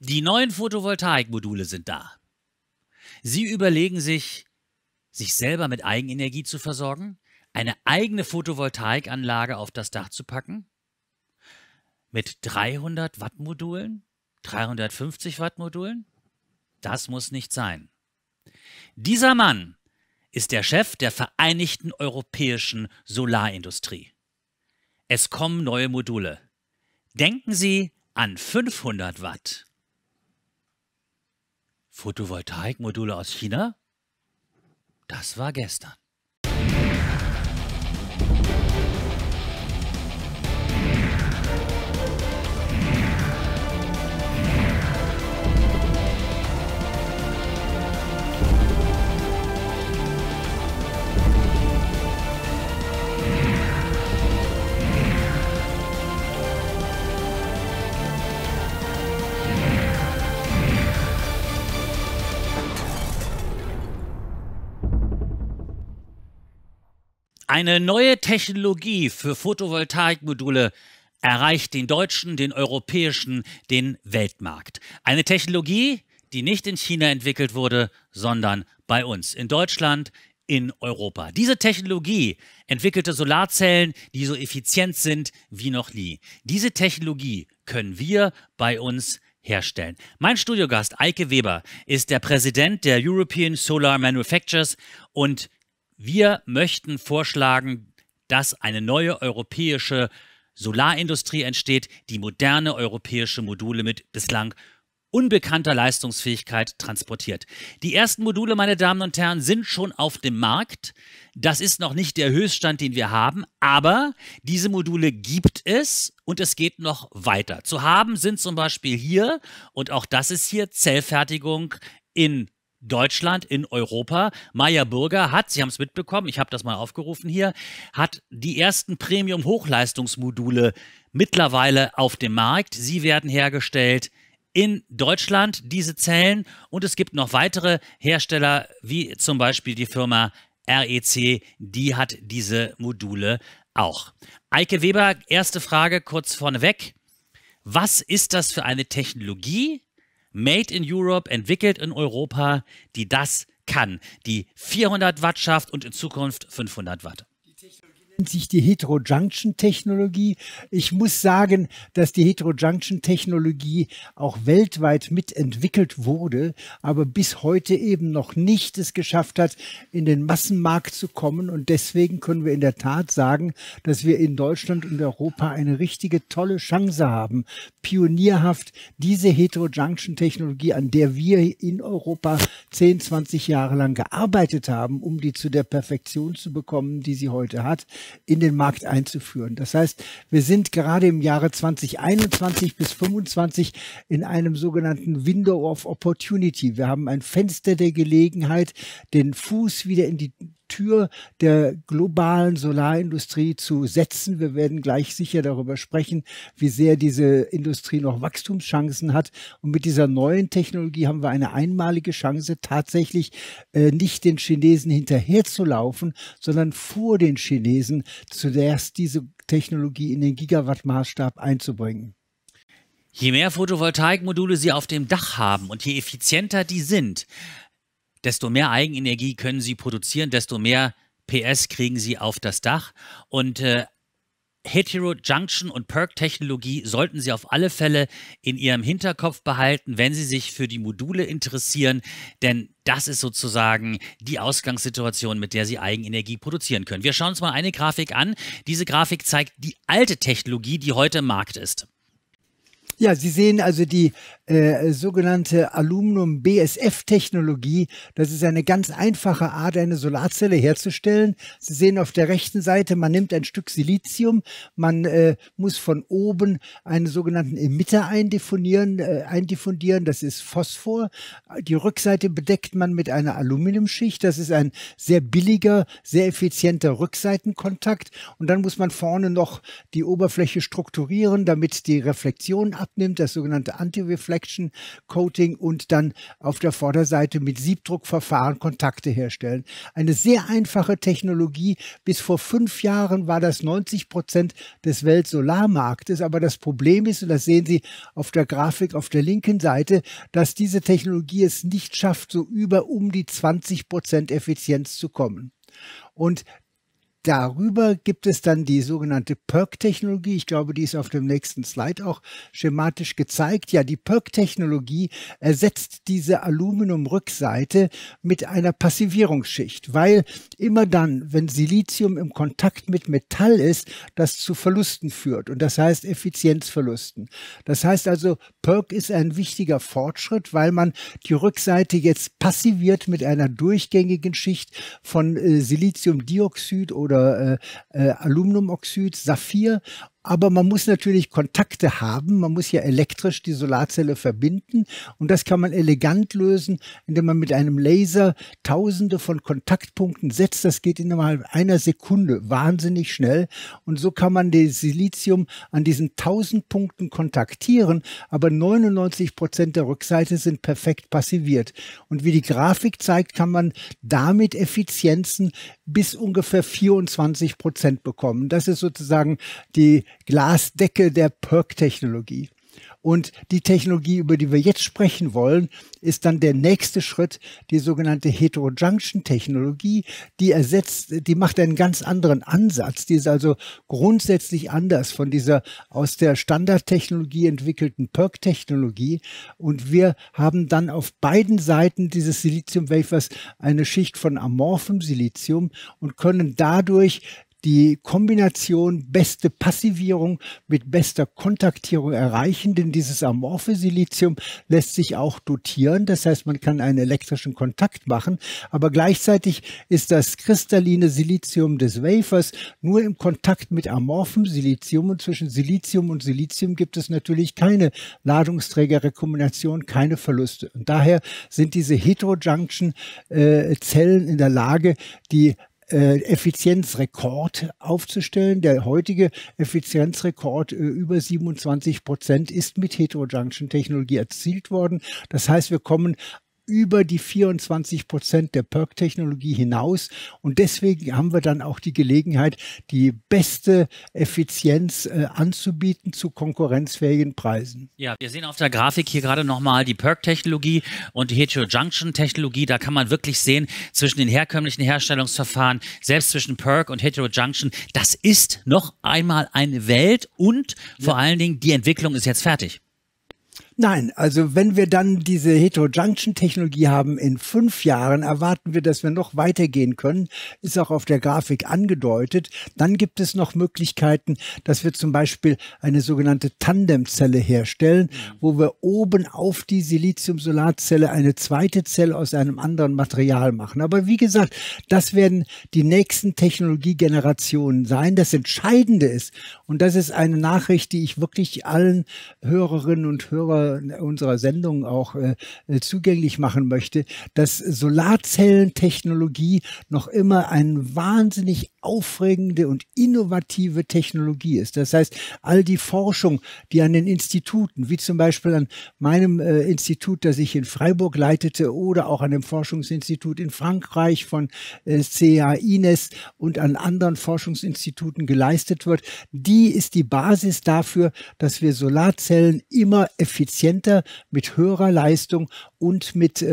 Die neuen Photovoltaikmodule sind da. Sie überlegen sich selber mit Eigenenergie zu versorgen, eine eigene Photovoltaikanlage auf das Dach zu packen, mit 300 Watt Modulen, 350 Watt Modulen? Das muss nicht sein. Dieser Mann ist der Chef der Vereinigten Europäischen Solarindustrie. Es kommen neue Module. Denken Sie an 500 Watt. Photovoltaikmodule aus China? Das war gestern. Eine neue Technologie für Photovoltaikmodule erreicht den deutschen, den europäischen, den Weltmarkt. Eine Technologie, die nicht in China entwickelt wurde, sondern bei uns, in Deutschland, in Europa. Diese Technologie entwickelte Solarzellen, die so effizient sind wie noch nie. Diese Technologie können wir bei uns herstellen. Mein Studiogast Eike Weber ist der Präsident der European Solar Manufacturers und wir möchten vorschlagen, dass eine neue europäische Solarindustrie entsteht, die moderne europäische Module mit bislang unbekannter Leistungsfähigkeit transportiert. Die ersten Module, meine Damen und Herren, sind schon auf dem Markt. Das ist noch nicht der Höchststand, den wir haben, aber diese Module gibt es und es geht noch weiter. Zu haben sind zum Beispiel hier, und auch das ist hier, Zellfertigung in Deutschland, in Europa. Meyer Burger hat, Sie haben es mitbekommen, ich habe das mal aufgerufen hier, hat die ersten Premium-Hochleistungsmodule mittlerweile auf dem Markt. Sie werden hergestellt in Deutschland, diese Zellen, und es gibt noch weitere Hersteller, wie zum Beispiel die Firma REC, die hat diese Module auch. Eike Weber, erste Frage kurz vorneweg. Was ist das für eine Technologie? Made in Europe, entwickelt in Europa, die das kann, die 400 Watt schafft und in Zukunft 500 Watt. Nennt sich die Heterojunction-Technologie. Ich muss sagen, dass die Heterojunction-Technologie auch weltweit mitentwickelt wurde, aber bis heute eben noch nicht es geschafft hat, in den Massenmarkt zu kommen. Und deswegen können wir in der Tat sagen, dass wir in Deutschland und Europa eine richtige tolle Chance haben, pionierhaft diese Heterojunction-Technologie, an der wir in Europa 10, 20 Jahre lang gearbeitet haben, um die zu der Perfektion zu bekommen, die sie heute hat, in den Markt einzuführen. Das heißt, wir sind gerade im Jahre 2021 bis 2025 in einem sogenannten Window of Opportunity. Wir haben ein Fenster der Gelegenheit, den Fuß wieder in die Tür der globalen Solarindustrie zu setzen. Wir werden gleich sicher darüber sprechen, wie sehr diese Industrie noch Wachstumschancen hat. Und mit dieser neuen Technologie haben wir eine einmalige Chance, tatsächlich nicht den Chinesen hinterherzulaufen, sondern vor den Chinesen zuerst diese Technologie in den Gigawatt-Maßstab einzubringen. Je mehr Photovoltaikmodule Sie auf dem Dach haben und je effizienter die sind, desto mehr Eigenenergie können Sie produzieren, desto mehr PS kriegen Sie auf das Dach. Und Heterojunction und PERC-Technologie sollten Sie auf alle Fälle in Ihrem Hinterkopf behalten, wenn Sie sich für die Module interessieren, denn das ist sozusagen die Ausgangssituation, mit der Sie Eigenenergie produzieren können. Wir schauen uns mal eine Grafik an. Diese Grafik zeigt die alte Technologie, die heute im Markt ist. Ja, Sie sehen also die sogenannte Aluminium-BSF-Technologie. Das ist eine ganz einfache Art, eine Solarzelle herzustellen. Sie sehen auf der rechten Seite, man nimmt ein Stück Silizium, man muss von oben einen sogenannten Emitter eindiffundieren, das ist Phosphor. Die Rückseite bedeckt man mit einer Aluminiumschicht. Das ist ein sehr billiger, sehr effizienter Rückseitenkontakt. Und dann muss man vorne noch die Oberfläche strukturieren, damit die Reflexion Reflexion abnimmt, das sogenannte Anti-Reflection Coating, und dann auf der Vorderseite mit Siebdruckverfahren Kontakte herstellen. Eine sehr einfache Technologie. Bis vor 5 Jahren war das 90% des Weltsolarmarktes. Aber das Problem ist, und das sehen Sie auf der Grafik auf der linken Seite, dass diese Technologie es nicht schafft, so um die 20% Effizienz zu kommen. Und darüber gibt es dann die sogenannte PERC-Technologie. Ich glaube, die ist auf dem nächsten Slide auch schematisch gezeigt. Ja, die PERC-Technologie ersetzt diese Aluminiumrückseite mit einer Passivierungsschicht, weil immer dann, wenn Silizium im Kontakt mit Metall ist, das zu Verlusten führt. Und das heißt Effizienzverlusten. Das heißt also, PERC ist ein wichtiger Fortschritt, weil man die Rückseite jetzt passiviert mit einer durchgängigen Schicht von Siliziumdioxid oder Aluminiumoxid, Saphir. Aber man muss natürlich Kontakte haben. Man muss ja elektrisch die Solarzelle verbinden. Und das kann man elegant lösen, indem man mit einem Laser Tausende von Kontaktpunkten setzt. Das geht innerhalb einer Sekunde wahnsinnig schnell. Und so kann man das Silizium an diesen 1000 Punkten kontaktieren. Aber 99% der Rückseite sind perfekt passiviert. Und wie die Grafik zeigt, kann man damit Effizienzen bis ungefähr 24% bekommen. Das ist sozusagen die Glasdecke der PERC-Technologie. Und die Technologie, über die wir jetzt sprechen wollen, ist dann der nächste Schritt, die sogenannte Heterojunction-Technologie. Die macht einen ganz anderen Ansatz. Die ist also grundsätzlich anders von dieser aus der Standardtechnologie entwickelten PERC-Technologie. Und wir haben dann auf beiden Seiten dieses Silizium-Wafers eine Schicht von amorphem Silizium und können dadurch die Kombination beste Passivierung mit bester Kontaktierung erreichen, denn dieses amorphe Silizium lässt sich auch dotieren. Das heißt, man kann einen elektrischen Kontakt machen, aber gleichzeitig ist das kristalline Silizium des Wafers nur im Kontakt mit amorphem Silizium, und zwischen Silizium und Silizium gibt es natürlich keine Ladungsträgerrekombination, keine Verluste. Und daher sind diese Heterojunction-Zellen in der Lage, die Effizienzrekord aufzustellen. Der heutige Effizienzrekord über 27% ist mit Heterojunction-Technologie erzielt worden. Das heißt, wir kommen über die 24% der PERC-Technologie hinaus. Und deswegen haben wir dann auch die Gelegenheit, die beste Effizienz anzubieten zu konkurrenzfähigen Preisen. Ja, wir sehen auf der Grafik hier gerade nochmal die PERC-Technologie und die Heterojunction-Technologie. Da kann man wirklich sehen, zwischen den herkömmlichen Herstellungsverfahren, selbst zwischen PERC und Heterojunction, das ist noch einmal eine Welt, und vor allen Dingen die Entwicklung ist jetzt fertig. Nein, also wenn wir dann diese Heterojunction-Technologie haben in 5 Jahren, erwarten wir, dass wir noch weitergehen können, ist auch auf der Grafik angedeutet. Dann gibt es noch Möglichkeiten, dass wir zum Beispiel eine sogenannte Tandemzelle herstellen, wo wir oben auf die Silizium-Solarzelle eine zweite Zelle aus einem anderen Material machen. Aber wie gesagt, das werden die nächsten Technologiegenerationen sein. Das Entscheidende ist, und das ist eine Nachricht, die ich wirklich allen Hörerinnen und Hörern unserer Sendung auch zugänglich machen möchte, dass Solarzellentechnologie noch immer eine wahnsinnig aufregende und innovative Technologie ist. Das heißt, all die Forschung, die an den Instituten, wie zum Beispiel an meinem Institut, das ich in Freiburg leitete, oder auch an dem Forschungsinstitut in Frankreich von CEA INES und an anderen Forschungsinstituten geleistet wird, die ist die Basis dafür, dass wir Solarzellen immer effizienter, mit höherer Leistung und mit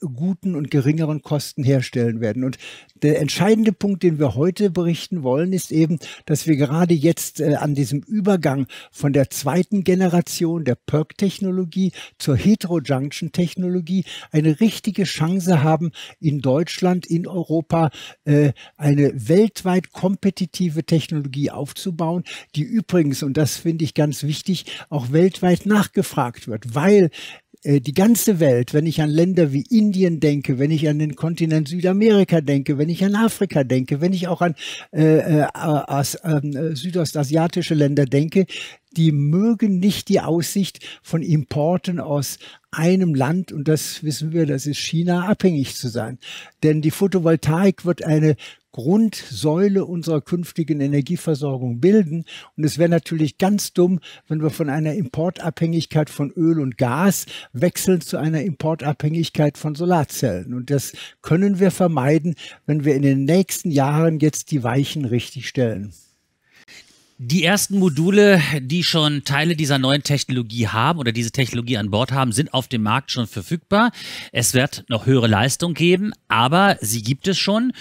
guten und geringeren Kosten herstellen werden. Und der entscheidende Punkt, den wir heute berichten wollen, ist eben, dass wir gerade jetzt an diesem Übergang von der zweiten Generation der PERC-Technologie zur Heterojunction-Technologie eine richtige Chance haben, in Deutschland, in Europa eine weltweit kompetitive Technologie aufzubauen, die übrigens, und das finde ich ganz wichtig, auch weltweit nachgefragt wird, weil die ganze Welt, wenn ich an Länder wie Indien denke, wenn ich an den Kontinent Südamerika denke, wenn ich an Afrika denke, wenn ich auch an südostasiatische Länder denke, die mögen nicht die Aussicht von Importen aus einem Land, und das wissen wir, das ist China, abhängig zu sein. Denn die Photovoltaik wird eine Grundsäule unserer künftigen Energieversorgung bilden. Und es wäre natürlich ganz dumm, wenn wir von einer Importabhängigkeit von Öl und Gas wechseln zu einer Importabhängigkeit von Solarzellen. Und das können wir vermeiden, wenn wir in den nächsten Jahren jetzt die Weichen richtig stellen. Die ersten Module, die schon Teile dieser neuen Technologie haben oder diese Technologie an Bord haben, sind auf dem Markt schon verfügbar. Es wird noch höhere Leistung geben, aber sie gibt es schon.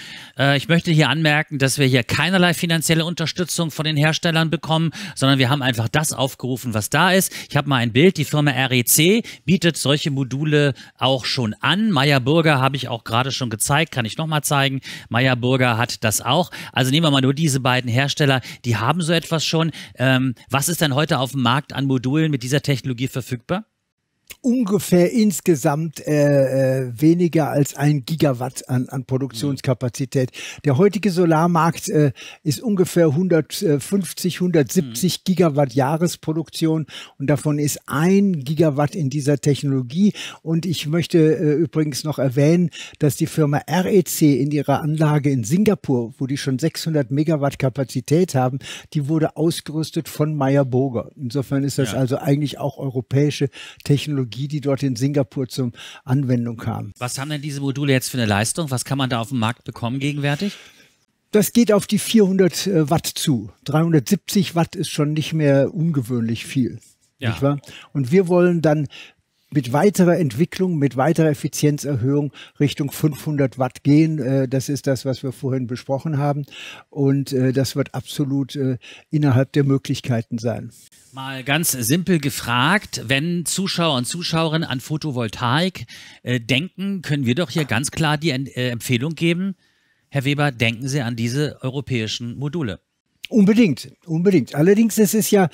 Ich möchte hier anmerken, dass wir hier keinerlei finanzielle Unterstützung von den Herstellern bekommen, sondern wir haben einfach das aufgerufen, was da ist. Ich habe mal ein Bild. Die Firma REC bietet solche Module auch schon an. Meyer Burger habe ich auch gerade schon gezeigt, kann ich nochmal zeigen. Meyer Burger hat das auch. Also nehmen wir mal nur diese beiden Hersteller, die haben so etwas schon. Was ist denn heute auf dem Markt an Modulen mit dieser Technologie verfügbar? Ungefähr insgesamt weniger als 1 Gigawatt an Produktionskapazität. Der heutige Solarmarkt ist ungefähr 150, 170 Gigawatt Jahresproduktion und davon ist 1 Gigawatt in dieser Technologie. Und ich möchte übrigens noch erwähnen, dass die Firma REC in ihrer Anlage in Singapur, wo die schon 600 Megawatt Kapazität haben, die wurde ausgerüstet von Meyer Burger. Insofern ist das also eigentlich auch europäische Technologie, die dort in Singapur zur Anwendung kam. Was haben denn diese Module jetzt für eine Leistung? Was kann man da auf dem Markt bekommen gegenwärtig? Das geht auf die 400 Watt zu. 370 Watt ist schon nicht mehr ungewöhnlich viel. Nicht wahr? Und wir wollen dann mit weiterer Entwicklung, mit weiterer Effizienzerhöhung Richtung 500 Watt gehen. Das ist das, was wir vorhin besprochen haben. Und das wird absolut innerhalb der Möglichkeiten sein. Mal ganz simpel gefragt, wenn Zuschauer und Zuschauerinnen an Photovoltaik denken, können wir doch hier ganz klar die Empfehlung geben, Herr Weber, denken Sie an diese europäischen Module. Unbedingt, unbedingt. Allerdings ist es ja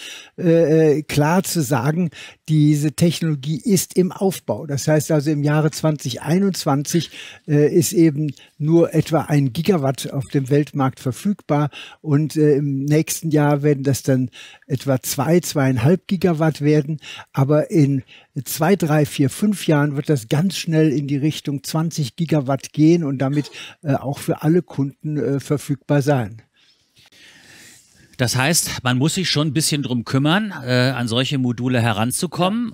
klar zu sagen, diese Technologie ist im Aufbau. Das heißt also im Jahre 2021 ist eben nur etwa 1 Gigawatt auf dem Weltmarkt verfügbar und im nächsten Jahr werden das dann etwa 2,5 Gigawatt werden. Aber in 2, 3, 4, 5 Jahren wird das ganz schnell in die Richtung 20 Gigawatt gehen und damit auch für alle Kunden verfügbar sein. Das heißt, man muss sich schon ein bisschen drum kümmern, an solche Module heranzukommen.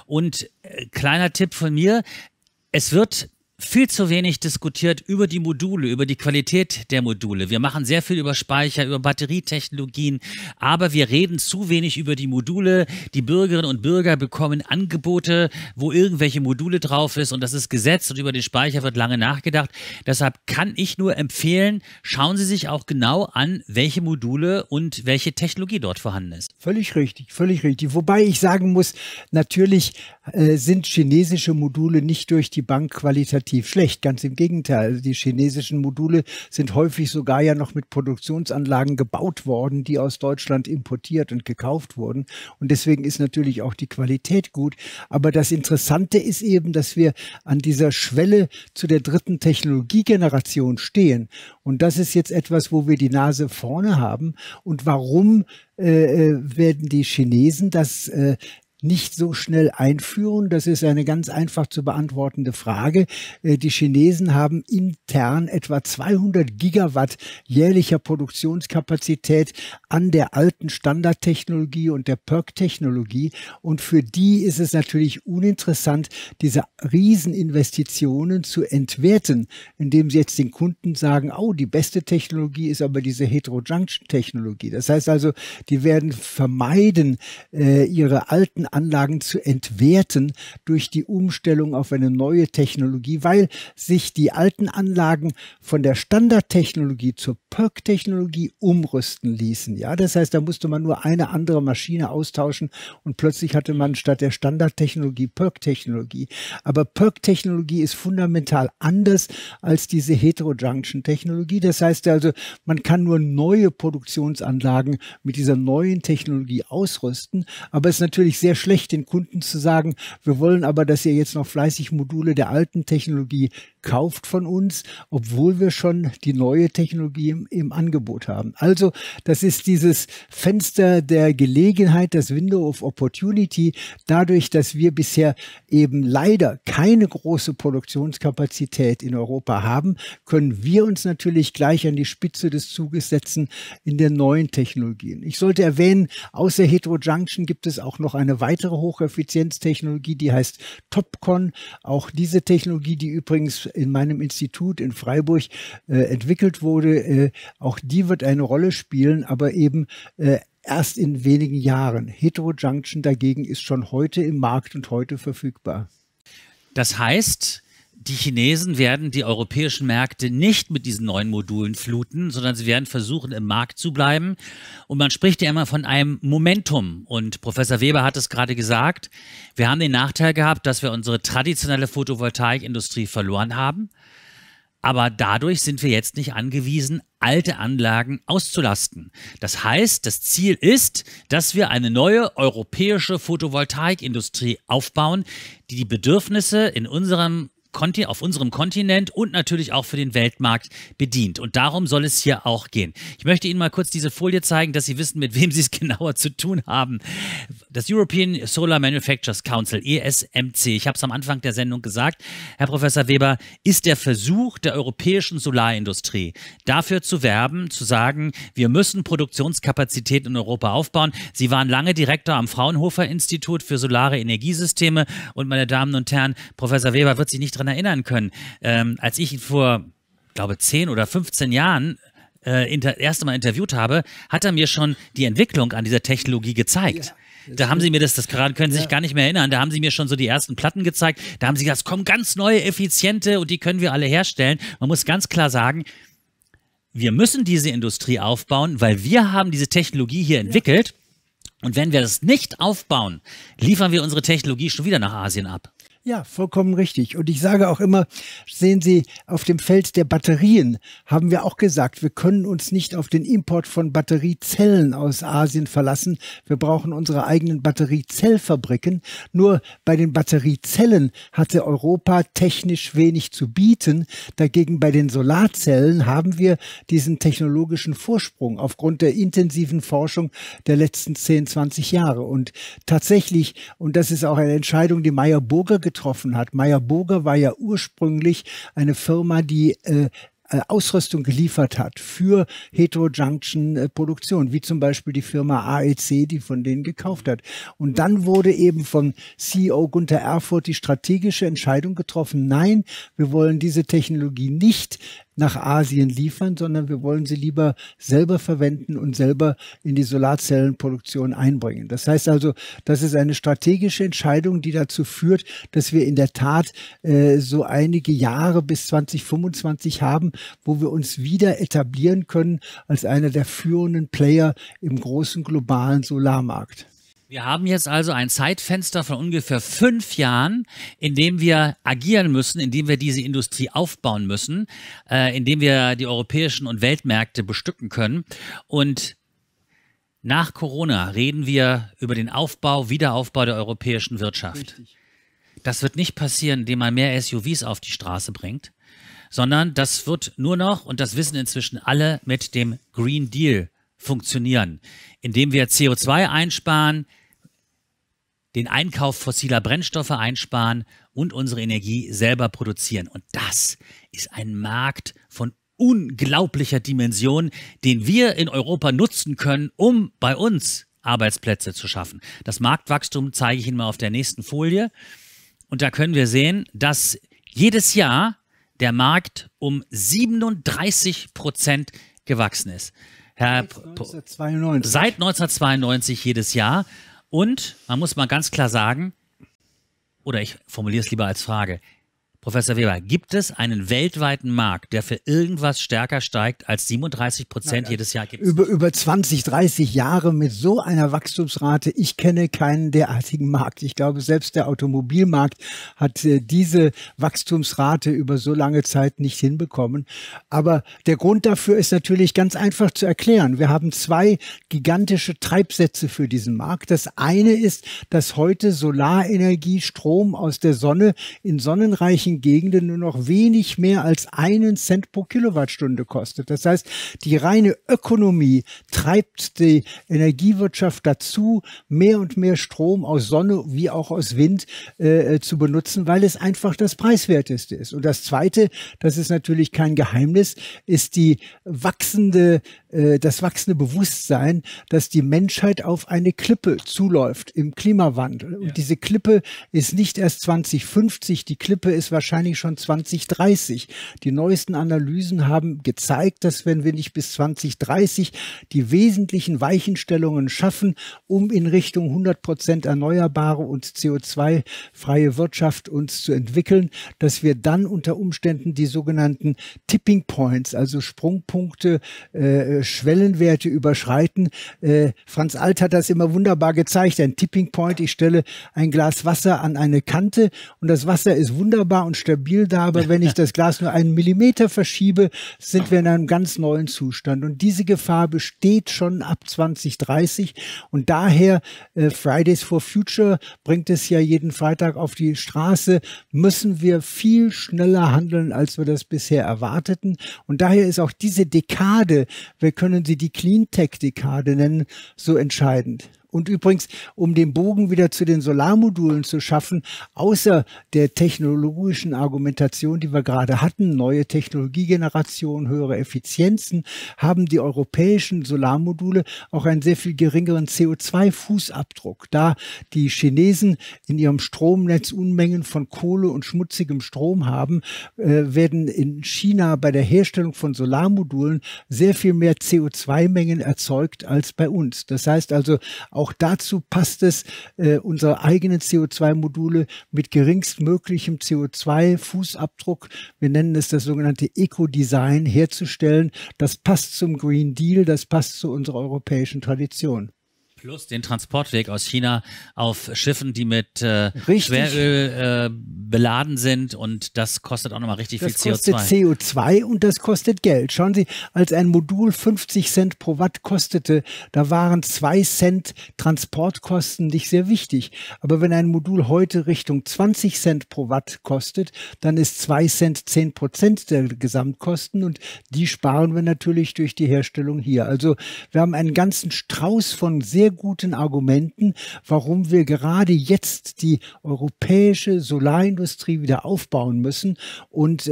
Und kleiner Tipp von mir, es wird viel zu wenig diskutiert über die Module, über die Qualität der Module. Wir machen sehr viel über Speicher, über Batterietechnologien, aber wir reden zu wenig über die Module. Die Bürgerinnen und Bürger bekommen Angebote, wo irgendwelche Module drauf ist und das ist Gesetz und über den Speicher wird lange nachgedacht. Deshalb kann ich nur empfehlen, schauen Sie sich auch genau an, welche Module und welche Technologie dort vorhanden ist. Völlig richtig, völlig richtig. Wobei ich sagen muss, natürlich sind chinesische Module nicht durch die Bank qualitativ schlecht. Ganz im Gegenteil. Die chinesischen Module sind häufig sogar ja noch mit Produktionsanlagen gebaut worden, die aus Deutschland importiert und gekauft wurden. Und deswegen ist natürlich auch die Qualität gut. Aber das Interessante ist eben, dass wir an dieser Schwelle zu der 3. Technologiegeneration stehen. Und das ist jetzt etwas, wo wir die Nase vorne haben. Und warum werden die Chinesen das nicht so schnell einführen? Das ist eine ganz einfach zu beantwortende Frage. Die Chinesen haben intern etwa 200 Gigawatt jährlicher Produktionskapazität an der alten Standardtechnologie und der PERC-Technologie. Und für die ist es natürlich uninteressant, diese Rieseninvestitionen zu entwerten, indem sie jetzt den Kunden sagen, oh, die beste Technologie ist aber diese Heterojunction-Technologie. Das heißt also, die werden vermeiden, ihre alten Anlagen zu entwerten durch die Umstellung auf eine neue Technologie, weil sich die alten Anlagen von der Standardtechnologie zur PERC-Technologie umrüsten ließen. Ja, das heißt, da musste man nur eine andere Maschine austauschen und plötzlich hatte man statt der Standardtechnologie PERC-Technologie. Aber PERC-Technologie ist fundamental anders als diese Heterojunction-Technologie. Das heißt also, man kann nur neue Produktionsanlagen mit dieser neuen Technologie ausrüsten, aber es ist natürlich sehr schlecht, den Kunden zu sagen, wir wollen aber, dass ihr jetzt noch fleißig Module der alten Technologie kauft von uns, obwohl wir schon die neue Technologie im Angebot haben. Also das ist dieses Fenster der Gelegenheit, das Window of Opportunity. Dadurch, dass wir bisher eben leider keine große Produktionskapazität in Europa haben, können wir uns natürlich gleich an die Spitze des Zuges setzen in den neuen Technologien. Ich sollte erwähnen, außer Heterojunction gibt es auch noch eine weitere Hocheffizienztechnologie, die heißt TOPCon. Auch diese Technologie, die übrigens in meinem Institut in Freiburg entwickelt wurde, auch die wird eine Rolle spielen, aber eben erst in wenigen Jahren. Heterojunction dagegen ist schon heute im Markt und heute verfügbar. Das heißt, die Chinesen werden die europäischen Märkte nicht mit diesen neuen Modulen fluten, sondern sie werden versuchen, im Markt zu bleiben. Und man spricht ja immer von einem Momentum. Und Professor Weber hat es gerade gesagt, wir haben den Nachteil gehabt, dass wir unsere traditionelle Photovoltaikindustrie verloren haben. Aber dadurch sind wir jetzt nicht angewiesen, alte Anlagen auszulasten. Das heißt, das Ziel ist, dass wir eine neue europäische Photovoltaikindustrie aufbauen, die die Bedürfnisse auf unserem Kontinent und natürlich auch für den Weltmarkt bedient. Und darum soll es hier auch gehen. Ich möchte Ihnen mal kurz diese Folie zeigen, dass Sie wissen, mit wem Sie es genauer zu tun haben. Das European Solar Manufacturers Council, ESMC, ich habe es am Anfang der Sendung gesagt, Herr Professor Weber, ist der Versuch der europäischen Solarindustrie, dafür zu werben, zu sagen, wir müssen Produktionskapazitäten in Europa aufbauen. Sie waren lange Direktor am Fraunhofer Institut für solare Energiesysteme und meine Damen und Herren, Professor Weber wird sich nicht daran erinnern können, als ich ihn vor, glaube 10 oder 15 Jahren erste Mal interviewt habe, hat er mir schon die Entwicklung an dieser Technologie gezeigt. Ja, da haben Sie mir das können Sie sich gar nicht mehr erinnern, da haben Sie mir schon so die ersten Platten gezeigt, da haben Sie gesagt, es kommen ganz neue, effiziente und die können wir alle herstellen. Man muss ganz klar sagen, wir müssen diese Industrie aufbauen, weil wir haben diese Technologie hier entwickelt und wenn wir das nicht aufbauen, liefern wir unsere Technologie schon wieder nach Asien ab. Ja, vollkommen richtig. Und ich sage auch immer, sehen Sie, auf dem Feld der Batterien haben wir auch gesagt, wir können uns nicht auf den Import von Batteriezellen aus Asien verlassen. Wir brauchen unsere eigenen Batteriezellfabriken. Nur bei den Batteriezellen hatte Europa technisch wenig zu bieten. Dagegen bei den Solarzellen haben wir diesen technologischen Vorsprung aufgrund der intensiven Forschung der letzten 10, 20 Jahre. Und tatsächlich, und das ist auch eine Entscheidung, die Meyer-Burger getroffen hat. Meyer-Burger war ja ursprünglich eine Firma, die Ausrüstung geliefert hat für Heterojunction-Produktion, wie zum Beispiel die Firma AEC, die von denen gekauft hat. Und dann wurde eben von CEO Gunther Erfurt die strategische Entscheidung getroffen, nein, wir wollen diese Technologie nicht nach Asien liefern, sondern wir wollen sie lieber selber verwenden und selber in die Solarzellenproduktion einbringen. Das heißt also, das ist eine strategische Entscheidung, die dazu führt, dass wir in der Tat so einige Jahre bis 2025 haben, wo wir uns wieder etablieren können als einer der führenden Player im großen globalen Solarmarkt. Wir haben jetzt also ein Zeitfenster von ungefähr 5 Jahren, in dem wir agieren müssen, in dem wir diese Industrie aufbauen müssen, in dem wir die europäischen und Weltmärkte bestücken können. Und nach Corona reden wir über den Wiederaufbau der europäischen Wirtschaft. Richtig. Das wird nicht passieren, indem man mehr SUVs auf die Straße bringt, sondern das wird nur noch, und das wissen inzwischen alle, mit dem Green Deal funktionieren, indem wir CO2 einsparen, den Einkauf fossiler Brennstoffe einsparen und unsere Energie selber produzieren. Und das ist ein Markt von unglaublicher Dimension, den wir in Europa nutzen können, um bei uns Arbeitsplätze zu schaffen. Das Marktwachstum zeige ich Ihnen mal auf der nächsten Folie. Und da können wir sehen, dass jedes Jahr der Markt um 37% gewachsen ist. Seit 1992. Seit 1992 jedes Jahr. Und man muss mal ganz klar sagen, oder ich formuliere es lieber als Frage, Professor Weber, gibt es einen weltweiten Markt, der für irgendwas stärker steigt als 37% jedes Jahr? Über 20, 30 Jahre mit so einer Wachstumsrate, ich kenne keinen derartigen Markt. Ich glaube, selbst der Automobilmarkt hat diese Wachstumsrate über so lange Zeit nicht hinbekommen. Aber der Grund dafür ist natürlich ganz einfach zu erklären. Wir haben zwei gigantische Treibsätze für diesen Markt. Das eine ist, dass heute Solarenergie, Strom aus der Sonne in sonnenreichen Gegenden nur noch wenig mehr als 1 Cent pro Kilowattstunde kostet. Das heißt, die reine Ökonomie treibt die Energiewirtschaft dazu, mehr und mehr Strom aus Sonne wie auch aus Wind zu benutzen, weil es einfach das preiswerteste ist. Und das Zweite, das ist natürlich kein Geheimnis, ist das wachsende Bewusstsein, dass die Menschheit auf eine Klippe zuläuft im Klimawandel. Und diese Klippe ist nicht erst 2050, die Klippe ist wahrscheinlich schon 2030. Die neuesten Analysen haben gezeigt, dass wenn wir nicht bis 2030 die wesentlichen Weichenstellungen schaffen, um in Richtung 100% erneuerbare und CO2-freie Wirtschaft uns zu entwickeln, dass wir dann unter Umständen die sogenannten Tipping Points, also Sprungpunkte, Schwellenwerte überschreiten. Franz Alt hat das immer wunderbar gezeigt. Ein Tipping Point, ich stelle ein Glas Wasser an eine Kante und das Wasser ist wunderbar und stabil da, aber wenn ich das Glas nur einen Millimeter verschiebe, sind wir in einem ganz neuen Zustand. Und diese Gefahr besteht schon ab 2030 und daher Fridays for Future bringt es ja jeden Freitag auf die Straße, müssen wir viel schneller handeln, als wir das bisher erwarteten. Und daher ist auch diese Dekade, wir können sie die Cleantech-Dekade nennen, so entscheidend. Und übrigens, um den Bogen wieder zu den Solarmodulen zu schaffen, außer der technologischen Argumentation, die wir gerade hatten, neue Technologiegeneration, höhere Effizienzen, haben die europäischen Solarmodule auch einen sehr viel geringeren CO2-Fußabdruck. Da die Chinesen in ihrem Stromnetz Unmengen von Kohle und schmutzigem Strom haben, werden in China bei der Herstellung von Solarmodulen sehr viel mehr CO2-Mengen erzeugt als bei uns. Das heißt also, auch dazu passt es, unsere eigenen CO2-Module mit geringstmöglichem CO2-Fußabdruck, wir nennen es das sogenannte Eco-Design, herzustellen. Das passt zum Green Deal, das passt zu unserer europäischen Tradition. Plus den Transportweg aus China auf Schiffen, die mit Schweröl beladen sind und das kostet auch nochmal richtig viel CO2. Das kostet CO2 und das kostet Geld. Schauen Sie, als ein Modul 50 Cent pro Watt kostete, da waren 2 Cent Transportkosten nicht sehr wichtig. Aber wenn ein Modul heute Richtung 20 Cent pro Watt kostet, dann ist 2 Cent 10% der Gesamtkosten und die sparen wir natürlich durch die Herstellung hier. Also wir haben einen ganzen Strauß von sehr guten Argumenten, warum wir gerade jetzt die europäische Solarindustrie wieder aufbauen müssen. Und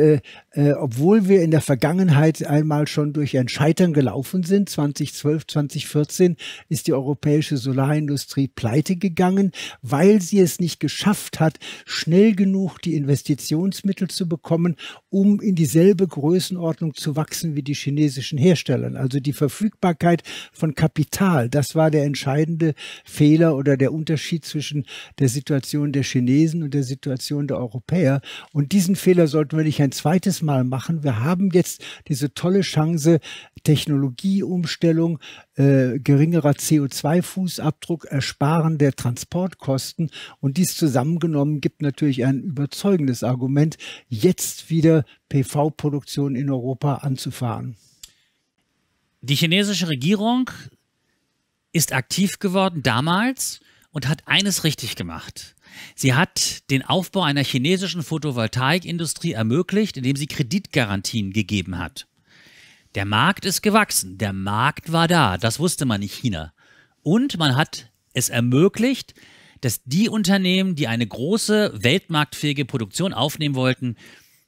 obwohl wir in der Vergangenheit einmal schon durch ein Scheitern gelaufen sind, 2012, 2014 ist die europäische Solarindustrie pleite gegangen, weil sie es nicht geschafft hat, schnell genug die Investitionsmittel zu bekommen, um in dieselbe Größenordnung zu wachsen wie die chinesischen Hersteller. Also die Verfügbarkeit von Kapital, das war der entscheidende Fehler oder der Unterschied zwischen der Situation der Chinesen und der Situation der Europäer. Und diesen Fehler sollten wir nicht ein zweites Mal machen. Wir haben jetzt diese tolle Chance, Technologieumstellung, geringerer CO2-Fußabdruck, Ersparen der Transportkosten. Und dies zusammengenommen gibt natürlich ein überzeugendes Argument, jetzt wieder PV-Produktion in Europa anzufahren. Die chinesische Regierung ist aktiv geworden damals und hat eines richtig gemacht. Sie hat den Aufbau einer chinesischen Photovoltaikindustrie ermöglicht, indem sie Kreditgarantien gegeben hat. Der Markt ist gewachsen, der Markt war da, das wusste man in China. Und man hat es ermöglicht, dass die Unternehmen, die eine große weltmarktfähige Produktion aufnehmen wollten,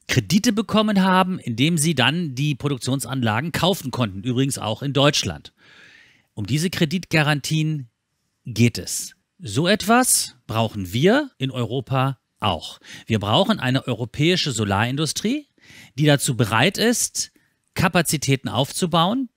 Kredite bekommen haben, indem sie dann die Produktionsanlagen kaufen konnten, übrigens auch in Deutschland. Um diese Kreditgarantien geht es. So etwas brauchen wir in Europa auch. Wir brauchen eine europäische Solarindustrie, die dazu bereit ist, Kapazitäten aufzubauen.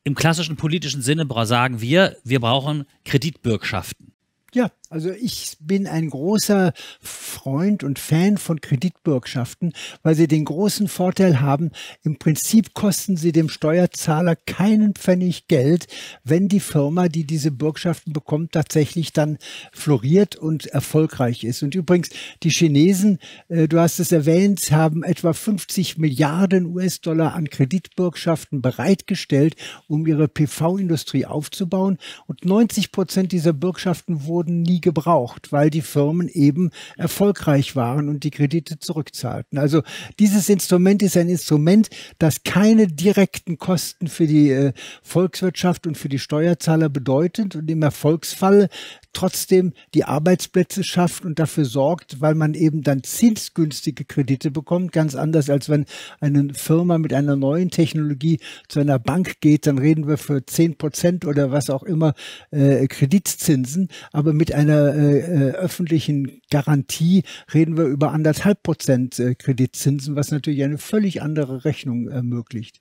Im klassischen politischen Sinne sagen wir brauchen Kreditbürgschaften. Ja, Also ich bin ein großer Freund und Fan von Kreditbürgschaften, weil sie den großen Vorteil haben, im Prinzip kosten sie dem Steuerzahler keinen Pfennig Geld, wenn die Firma, die diese Bürgschaften bekommt, tatsächlich dann floriert und erfolgreich ist. Und übrigens, die Chinesen, du hast es erwähnt, haben etwa 50 Milliarden US-Dollar an Kreditbürgschaften bereitgestellt, um ihre PV-Industrie aufzubauen. Und 90% dieser Bürgschaften wurden nie gebraucht, weil die Firmen eben erfolgreich waren und die Kredite zurückzahlten. Also dieses Instrument ist ein Instrument, das keine direkten Kosten für die Volkswirtschaft und für die Steuerzahler bedeutet und im Erfolgsfall trotzdem die Arbeitsplätze schafft und dafür sorgt, weil man eben dann zinsgünstige Kredite bekommt, ganz anders als wenn eine Firma mit einer neuen Technologie zu einer Bank geht, dann reden wir für 10% oder was auch immer Kreditzinsen, aber mit einer öffentlichen Garantie reden wir über 1,5% Kreditzinsen, was natürlich eine völlig andere Rechnung ermöglicht.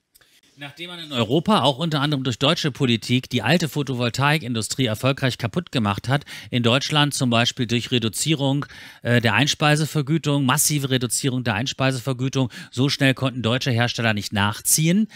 Nachdem man in Europa auch unter anderem durch deutsche Politik die alte Photovoltaikindustrie erfolgreich kaputt gemacht hat, in Deutschland zum Beispiel durch Reduzierung der Einspeisevergütung, massive Reduzierung der Einspeisevergütung, so schnell konnten deutsche Hersteller nicht nachziehen.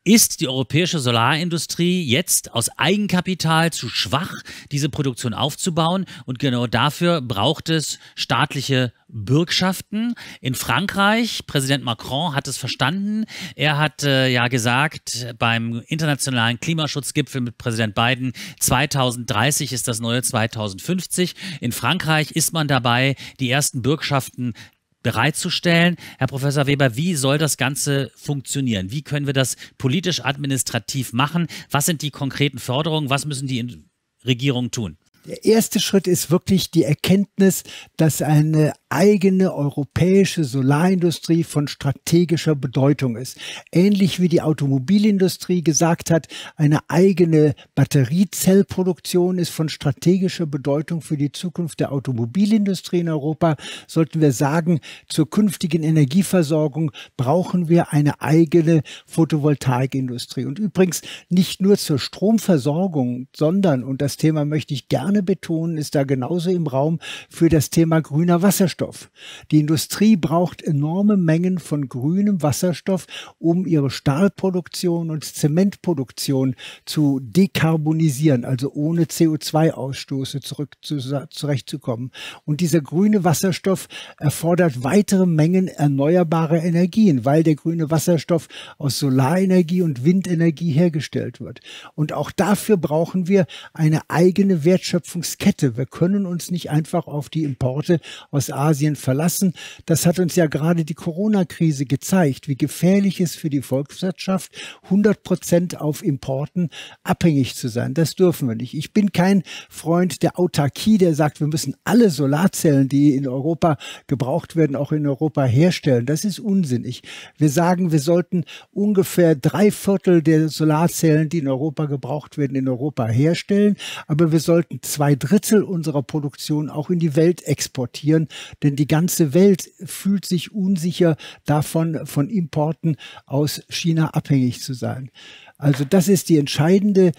Ist die europäische Solarindustrie jetzt aus Eigenkapital zu schwach, diese Produktion aufzubauen? Und genau dafür braucht es staatliche Bürgschaften. In Frankreich, Präsident Macron hat es verstanden. Er hat ja gesagt, beim internationalen Klimaschutzgipfel mit Präsident Biden, 2030 ist das neue 2050. In Frankreich ist man dabei, die ersten Bürgschaften bereitzustellen. Herr Professor Weber, wie soll das Ganze funktionieren? Wie können wir das politisch-administrativ machen? Was sind die konkreten Forderungen? Was müssen die Regierungen tun? Der erste Schritt ist wirklich die Erkenntnis, dass eine eigene europäische Solarindustrie von strategischer Bedeutung ist. Ähnlich wie die Automobilindustrie gesagt hat, eine eigene Batteriezellproduktion ist von strategischer Bedeutung für die Zukunft der Automobilindustrie in Europa, sollten wir sagen, zur künftigen Energieversorgung brauchen wir eine eigene Photovoltaikindustrie. Und übrigens nicht nur zur Stromversorgung, sondern, und das Thema möchte ich gerne betonen, ist da genauso im Raum für das Thema grüner Wasserstoff. Die Industrie braucht enorme Mengen von grünem Wasserstoff, um ihre Stahlproduktion und Zementproduktion zu dekarbonisieren, also ohne CO2-Ausstoße zurechtzukommen. Und dieser grüne Wasserstoff erfordert weitere Mengen erneuerbarer Energien, weil der grüne Wasserstoff aus Solarenergie und Windenergie hergestellt wird. Und auch dafür brauchen wir eine eigene Wertschöpfungskette. Wir können uns nicht einfach auf die Importe aus Asien verlassen. Das hat uns ja gerade die Corona-Krise gezeigt, wie gefährlich es für die Volkswirtschaft 100% auf Importen abhängig zu sein. Das dürfen wir nicht. Ich bin kein Freund der Autarkie, der sagt, wir müssen alle Solarzellen, die in Europa gebraucht werden, auch in Europa herstellen. Das ist unsinnig. Wir sagen, wir sollten ungefähr 3/4 der Solarzellen, die in Europa gebraucht werden, in Europa herstellen. Aber wir sollten 2/3 unserer Produktion auch in die Welt exportieren, denn die ganze Welt fühlt sich unsicher davon, von Importen aus China abhängig zu sein. Also das ist die entscheidende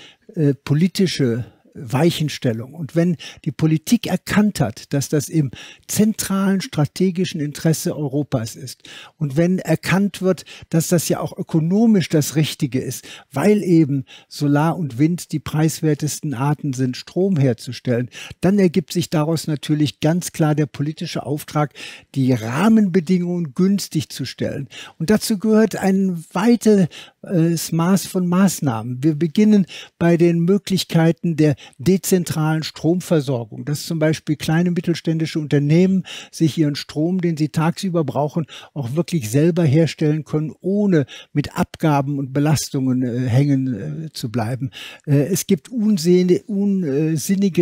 politische Weichenstellung. Und wenn die Politik erkannt hat, dass das im zentralen strategischen Interesse Europas ist und wenn erkannt wird, dass das ja auch ökonomisch das Richtige ist, weil eben Solar und Wind die preiswertesten Arten sind, Strom herzustellen, dann ergibt sich daraus natürlich ganz klar der politische Auftrag, die Rahmenbedingungen günstig zu stellen. Und dazu gehört ein weites Maß von Maßnahmen. Wir beginnen bei den Möglichkeiten der dezentralen Stromversorgung, dass zum Beispiel kleine mittelständische Unternehmen sich ihren Strom, den sie tagsüber brauchen, auch wirklich selber herstellen können, ohne mit Abgaben und Belastungen hängen zu bleiben. Es gibt unsinnige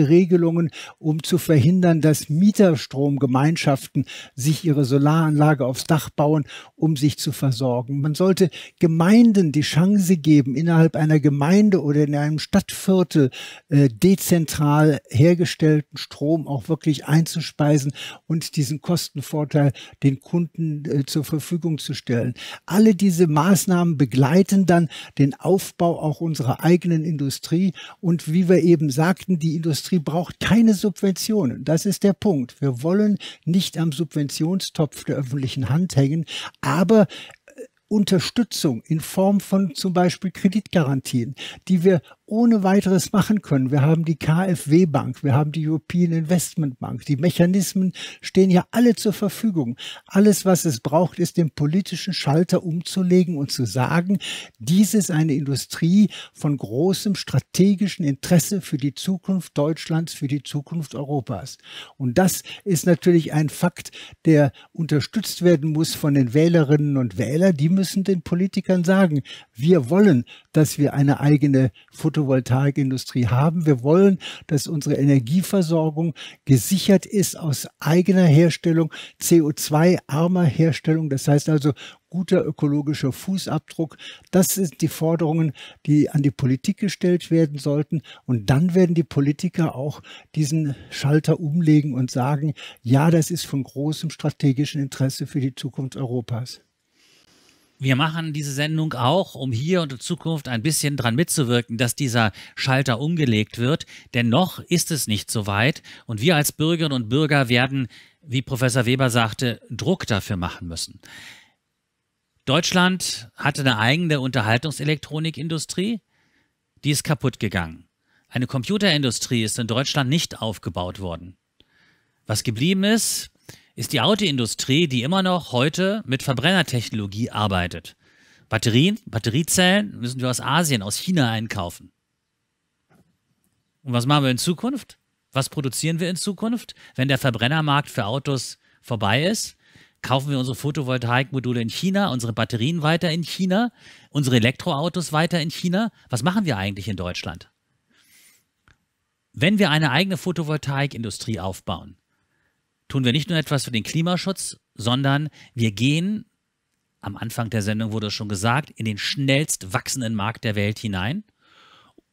Regelungen, um zu verhindern, dass Mieterstromgemeinschaften sich ihre Solaranlage aufs Dach bauen, um sich zu versorgen. Man sollte Gemeinden Leuten die Chance geben, innerhalb einer Gemeinde oder in einem Stadtviertel dezentral hergestellten Strom auch wirklich einzuspeisen und diesen Kostenvorteil den Kunden zur Verfügung zu stellen. Alle diese Maßnahmen begleiten dann den Aufbau auch unserer eigenen Industrie. Und wie wir eben sagten, die Industrie braucht keine Subventionen. Das ist der Punkt. Wir wollen nicht am Subventionstopf der öffentlichen Hand hängen, aber Unterstützung in Form von zum Beispiel Kreditgarantien, die wir ohne weiteres machen können. Wir haben die KfW-Bank, wir haben die European Investment Bank. Die Mechanismen stehen ja alle zur Verfügung. Alles, was es braucht, ist den politischen Schalter umzulegen und zu sagen, dies ist eine Industrie von großem strategischen Interesse für die Zukunft Deutschlands, für die Zukunft Europas. Und das ist natürlich ein Fakt, der unterstützt werden muss von den Wählerinnen und Wählern. Die müssen den Politikern sagen, wir wollen, dass wir eine eigene Photovoltaikindustrie haben. Wir wollen, dass unsere Energieversorgung gesichert ist aus eigener Herstellung, CO2-armer Herstellung. Das heißt also guter ökologischer Fußabdruck. Das sind die Forderungen, die an die Politik gestellt werden sollten. Und dann werden die Politiker auch diesen Schalter umlegen und sagen, ja, das ist von großem strategischen Interesse für die Zukunft Europas. Wir machen diese Sendung auch, um hier und in Zukunft ein bisschen dran mitzuwirken, dass dieser Schalter umgelegt wird. Denn noch ist es nicht so weit. Und wir als Bürgerinnen und Bürger werden, wie Professor Weber sagte, Druck dafür machen müssen. Deutschland hatte eine eigene Unterhaltungselektronikindustrie. Die ist kaputt gegangen. Eine Computerindustrie ist in Deutschland nicht aufgebaut worden. Was geblieben ist die Autoindustrie, die immer noch heute mit Verbrennertechnologie arbeitet. Batteriezellen müssen wir aus Asien, aus China einkaufen. Und was machen wir in Zukunft? Was produzieren wir in Zukunft? Wenn der Verbrennermarkt für Autos vorbei ist, kaufen wir unsere Photovoltaikmodule in China, unsere Batterien weiter in China, unsere Elektroautos weiter in China. Was machen wir eigentlich in Deutschland? Wenn wir eine eigene Photovoltaikindustrie aufbauen, tun wir nicht nur etwas für den Klimaschutz, sondern wir gehen, am Anfang der Sendung wurde es schon gesagt, in den schnellst wachsenden Markt der Welt hinein.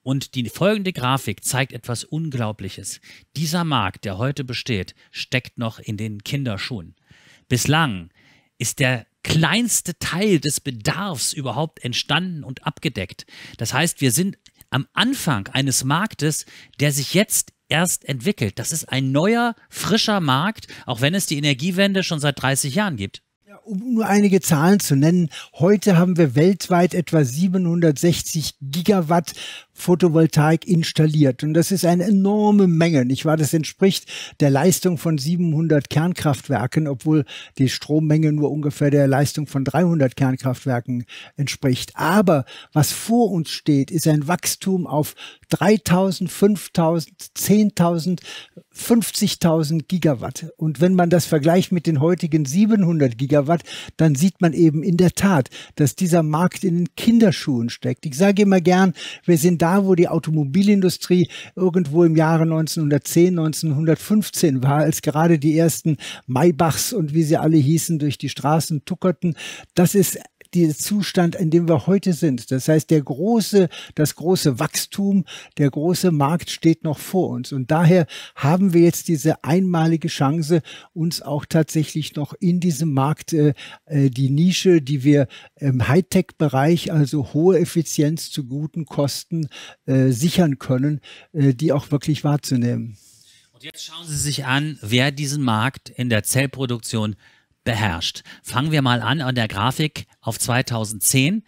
Und die folgende Grafik zeigt etwas Unglaubliches. Dieser Markt, der heute besteht, steckt noch in den Kinderschuhen. Bislang ist der kleinste Teil des Bedarfs überhaupt entstanden und abgedeckt. Das heißt, wir sind am Anfang eines Marktes, der sich jetzt erst entwickelt. Das ist ein neuer, frischer Markt, auch wenn es die Energiewende schon seit 30 Jahren gibt. Um nur einige Zahlen zu nennen, heute haben wir weltweit etwa 760 Gigawatt Photovoltaik installiert. Und das ist eine enorme Menge, nicht wahr? Das entspricht der Leistung von 700 Kernkraftwerken, obwohl die Strommenge nur ungefähr der Leistung von 300 Kernkraftwerken entspricht. Aber was vor uns steht, ist ein Wachstum auf 3.000, 5.000, 10.000, 50.000 Gigawatt. Und wenn man das vergleicht mit den heutigen 700 Gigawatt, dann sieht man eben in der Tat, dass dieser Markt in den Kinderschuhen steckt. Ich sage immer gern, wir sind da, wo die Automobilindustrie irgendwo im Jahre 1910, 1915 war, als gerade die ersten Maybachs und wie sie alle hießen, durch die Straßen tuckerten. Das ist der Zustand, in dem wir heute sind. Das heißt, das große Wachstum, der große Markt steht noch vor uns. Und daher haben wir jetzt diese einmalige Chance, uns auch tatsächlich noch in diesem Markt die Nische, die wir im Hightech-Bereich, also hohe Effizienz zu guten Kosten sichern können, die auch wirklich wahrzunehmen. Und jetzt schauen Sie sich an, wer diesen Markt in der Zellproduktion beherrscht. Fangen wir mal an der Grafik auf 2010.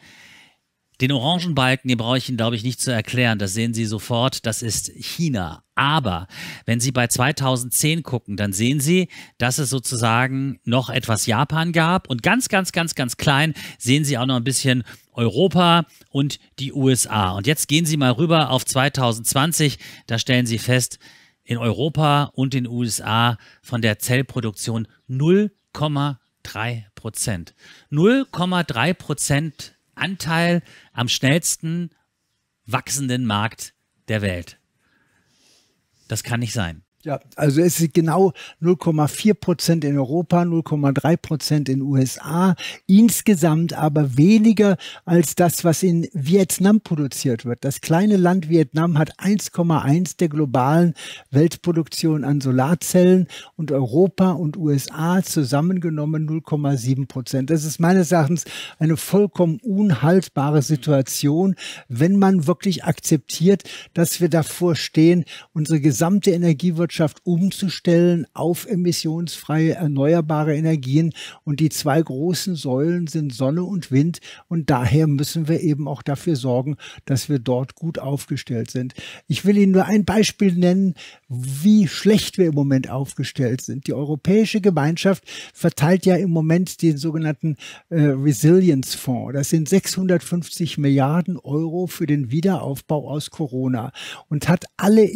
Den orangen Balken, den brauche ich Ihnen, glaube ich, nicht zu erklären. Das sehen Sie sofort, das ist China. Aber wenn Sie bei 2010 gucken, dann sehen Sie, dass es sozusagen noch etwas Japan gab. Und ganz, ganz, ganz, ganz klein sehen Sie auch noch ein bisschen Europa und die USA. Und jetzt gehen Sie mal rüber auf 2020. Da stellen Sie fest, in Europa und den USA von der Zellproduktion 0,3%. 0,3% Anteil am schnellsten wachsenden Markt der Welt. Das kann nicht sein. Ja, also es ist genau 0,4% in Europa, 0,3% in den USA, insgesamt aber weniger als das, was in Vietnam produziert wird. Das kleine Land Vietnam hat 1,1 der globalen Weltproduktion an Solarzellen und Europa und USA zusammengenommen 0,7%. Das ist meines Erachtens eine vollkommen unhaltbare Situation, wenn man wirklich akzeptiert, dass wir davor stehen, unsere gesamte Energiewirtschaft umzustellen auf emissionsfreie erneuerbare Energien. Und die zwei großen Säulen sind Sonne und Wind. Und daher müssen wir eben auch dafür sorgen, dass wir dort gut aufgestellt sind. Ich will Ihnen nur ein Beispiel nennen, wie schlecht wir im Moment aufgestellt sind. Die Europäische Gemeinschaft verteilt ja im Moment den sogenannten Resilience-Fonds. Das sind 650 Milliarden Euro für den Wiederaufbau aus Corona und hat alle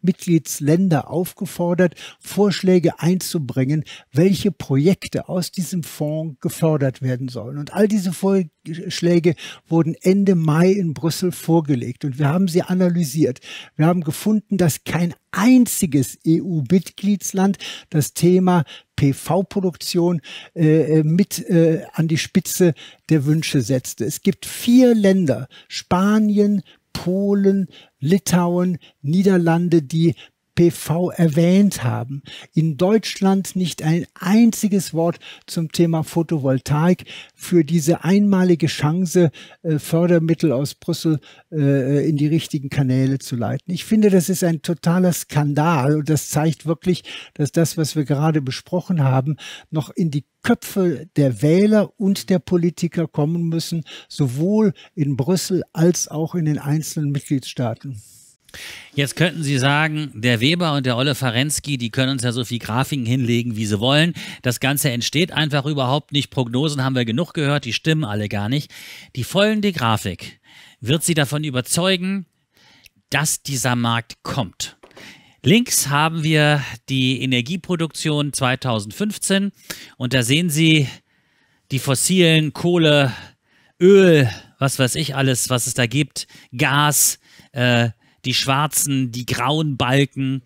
Mitgliedsländer aufgefordert, Vorschläge einzubringen, welche Projekte aus diesem Fonds gefördert werden sollen. Und all diese Vorschläge wurden Ende Mai in Brüssel vorgelegt und wir haben sie analysiert. Wir haben gefunden, dass kein einziges EU-Mitgliedsland das Thema PV-Produktion an die Spitze der Wünsche setzte. Es gibt 4 Länder, Spanien, Polen, Litauen, Niederlande, die PV erwähnt haben. In Deutschland nicht ein einziges Wort zum Thema Photovoltaik für diese einmalige Chance, Fördermittel aus Brüssel in die richtigen Kanäle zu leiten. Ich finde, das ist ein totaler Skandal und das zeigt wirklich, dass das, was wir gerade besprochen haben, noch in die Köpfe der Wähler und der Politiker kommen müssen, sowohl in Brüssel als auch in den einzelnen Mitgliedstaaten. Jetzt könnten Sie sagen, der Weber und der Olle Farenski, die können uns ja so viel Grafiken hinlegen, wie sie wollen. Das Ganze entsteht einfach überhaupt nicht. Prognosen haben wir genug gehört, die stimmen alle gar nicht. Die folgende Grafik wird Sie davon überzeugen, dass dieser Markt kommt. Links haben wir die Energieproduktion 2015 und da sehen Sie die fossilen Kohle, Öl, was weiß ich alles, was es da gibt, Gas, die schwarzen, die grauen Balken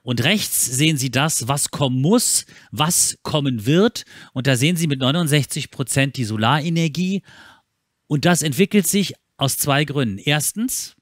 und rechts sehen Sie das, was kommen muss, was kommen wird und da sehen Sie mit 69% die Solarenergie und das entwickelt sich aus 2 Gründen. Erstens,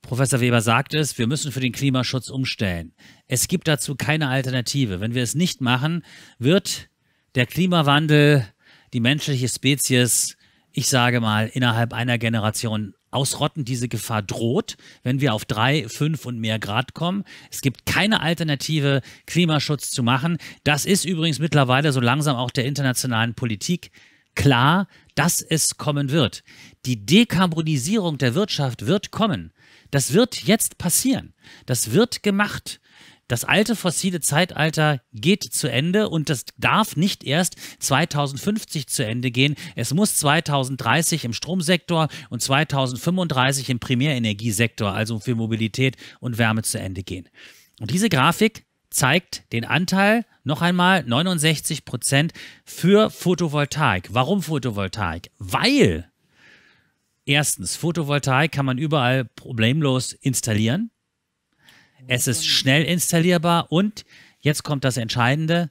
Professor Weber sagt es, wir müssen für den Klimaschutz umstellen. Es gibt dazu keine Alternative. Wenn wir es nicht machen, wird der Klimawandel die menschliche Spezies, ich sage mal, innerhalb einer Generation ausrotten. Diese Gefahr droht, wenn wir auf 3, 5 und mehr Grad kommen. Es gibt keine Alternative, Klimaschutz zu machen. Das ist übrigens mittlerweile so langsam auch der internationalen Politik klar, dass es kommen wird. Die Dekarbonisierung der Wirtschaft wird kommen. Das wird jetzt passieren. Das wird gemacht. Das alte fossile Zeitalter geht zu Ende und das darf nicht erst 2050 zu Ende gehen. Es muss 2030 im Stromsektor und 2035 im Primärenergiesektor, also für Mobilität und Wärme, zu Ende gehen. Und diese Grafik zeigt den Anteil, noch einmal 69% für Photovoltaik. Warum Photovoltaik? Weil erstens, Photovoltaik kann man überall problemlos installieren. Es ist schnell installierbar und jetzt kommt das Entscheidende,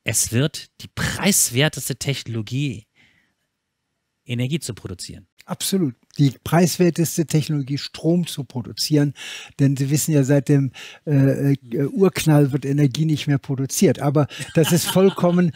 es wird die preiswerteste Technologie, Energie zu produzieren. Absolut. Die preiswerteste Technologie, Strom zu produzieren. Denn Sie wissen ja, seit dem Urknall wird Energie nicht mehr produziert. Aber das ist vollkommen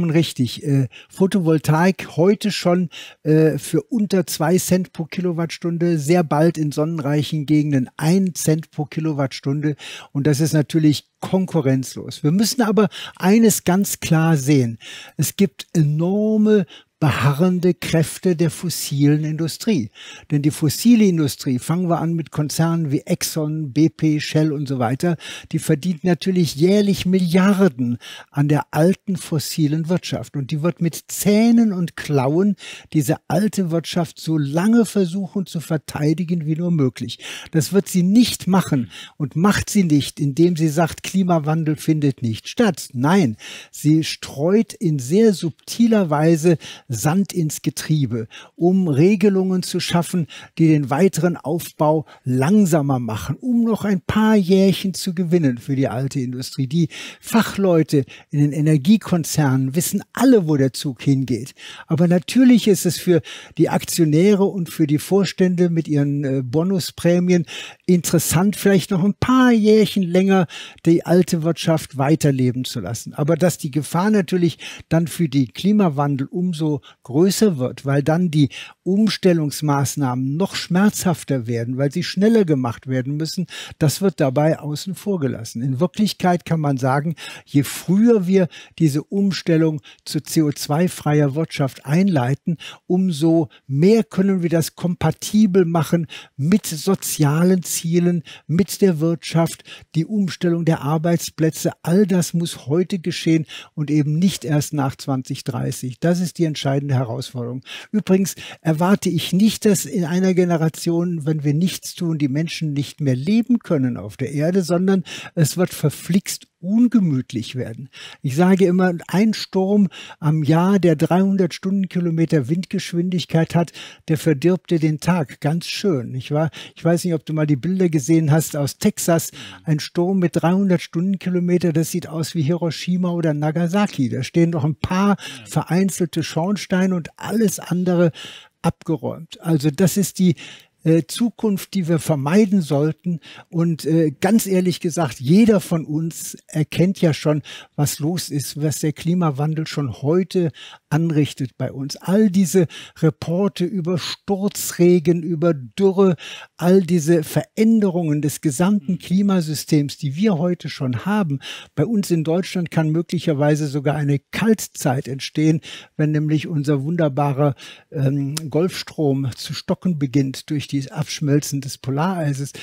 richtig. Photovoltaik heute schon für unter 2 Cent pro Kilowattstunde, sehr bald in sonnenreichen Gegenden 1 Cent pro Kilowattstunde. Und das ist natürlich konkurrenzlos. Wir müssen aber eines ganz klar sehen. Es gibt enorme beharrende Kräfte der fossilen Industrie. Denn die fossile Industrie, fangen wir an mit Konzernen wie Exxon, BP, Shell und so weiter, die verdient natürlich jährlich Milliarden an der alten fossilen Wirtschaft. Und die wird mit Zähnen und Klauen diese alte Wirtschaft so lange versuchen zu verteidigen wie nur möglich. Das wird sie nicht machen und macht sie nicht, indem sie sagt, Klimawandel findet nicht statt. Nein, sie streut in sehr subtiler Weise Sand ins Getriebe, um Regelungen zu schaffen, die den weiteren Aufbau langsamer machen, um noch ein paar Jährchen zu gewinnen für die alte Industrie. Die Fachleute in den Energiekonzernen wissen alle, wo der Zug hingeht. Aber natürlich ist es für die Aktionäre und für die Vorstände mit ihren Bonusprämien interessant, vielleicht noch ein paar Jährchen länger die alte Wirtschaft weiterleben zu lassen. Aber dass die Gefahr natürlich dann für die Klimawandel umso größer wird, weil dann die Umstellungsmaßnahmen noch schmerzhafter werden, weil sie schneller gemacht werden müssen, das wird dabei außen vor gelassen. In Wirklichkeit kann man sagen, je früher wir diese Umstellung zu CO2-freier Wirtschaft einleiten, umso mehr können wir das kompatibel machen mit sozialen Zielen, mit der Wirtschaft, die Umstellung der Arbeitsplätze. All das muss heute geschehen und eben nicht erst nach 2030. Das ist die entscheidende Herausforderung. Übrigens erwarte ich nicht, dass in einer Generation, wenn wir nichts tun, die Menschen nicht mehr leben können auf der Erde, sondern es wird verflixt ungemütlich werden. Ich sage immer, ein Sturm am Jahr, der 300 Stundenkilometer Windgeschwindigkeit hat, der verdirbt dir den Tag. Ganz schön, nicht wahr? Ich weiß nicht, ob du mal die Bilder gesehen hast aus Texas. Ein Sturm mit 300 Stundenkilometer, das sieht aus wie Hiroshima oder Nagasaki. Da stehen noch ein paar vereinzelte Schornsteine und alles andere abgeräumt. Also das ist die Zukunft, die wir vermeiden sollten. Und ganz ehrlich gesagt, jeder von uns erkennt ja schon, was los ist, was der Klimawandel schon heute anrichtet bei uns. All diese Reporte über Sturzregen, über Dürre, all diese Veränderungen des gesamten Klimasystems, die wir heute schon haben. Bei uns in Deutschland kann möglicherweise sogar eine Kaltzeit entstehen, wenn nämlich unser wunderbarer Golfstrom zu stocken beginnt durch die Abschmelzen des Polareises.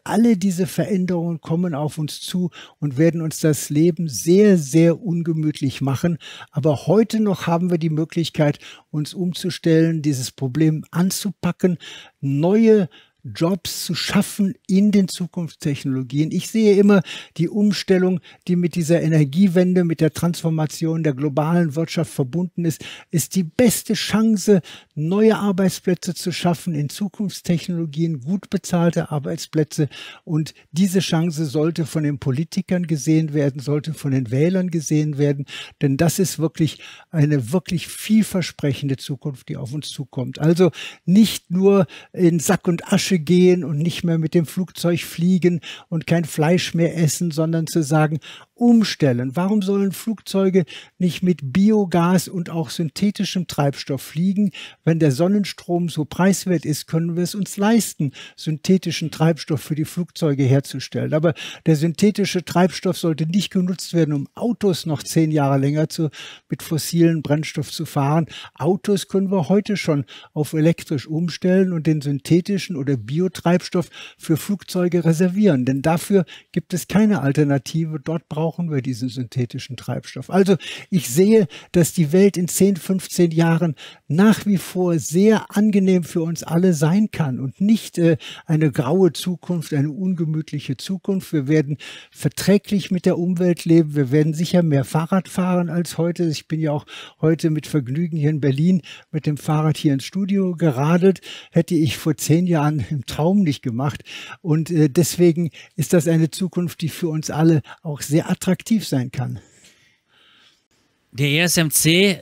Alle diese Veränderungen kommen auf uns zu und werden uns das Leben sehr, sehr ungemütlich machen. Aber heute noch haben wir die Möglichkeit, uns umzustellen, dieses Problem anzupacken, neue Jobs zu schaffen in den Zukunftstechnologien. Ich sehe immer die Umstellung, die mit dieser Energiewende, mit der Transformation der globalen Wirtschaft verbunden ist die beste Chance, neue Arbeitsplätze zu schaffen in Zukunftstechnologien, gut bezahlte Arbeitsplätze. Und diese Chance sollte von den Politikern gesehen werden, sollte von den Wählern gesehen werden, denn das ist wirklich eine wirklich vielversprechende Zukunft, die auf uns zukommt. Also nicht nur in Sack und Asche gehen und nicht mehr mit dem Flugzeug fliegen und kein Fleisch mehr essen, sondern zu sagen, umstellen. Warum sollen Flugzeuge nicht mit Biogas und auch synthetischem Treibstoff fliegen? Wenn der Sonnenstrom so preiswert ist, können wir es uns leisten, synthetischen Treibstoff für die Flugzeuge herzustellen. Aber der synthetische Treibstoff sollte nicht genutzt werden, um Autos noch 10 Jahre länger mit fossilen Brennstoff zu fahren. Autos können wir heute schon auf elektrisch umstellen und den synthetischen oder Biotreibstoff für Flugzeuge reservieren. Denn dafür gibt es keine Alternative. Dort brauchen wir diesen synthetischen Treibstoff. Also ich sehe, dass die Welt in 10, 15 Jahren nach wie vor sehr angenehm für uns alle sein kann und nicht eine graue Zukunft, eine ungemütliche Zukunft. Wir werden verträglich mit der Umwelt leben. Wir werden sicher mehr Fahrrad fahren als heute. Ich bin ja auch heute mit Vergnügen hier in Berlin mit dem Fahrrad hier ins Studio geradelt. Hätte ich vor 10 Jahren im Traum nicht gemacht. Und deswegen ist das eine Zukunft, die für uns alle auch sehr attraktiv sein kann. Der ESMC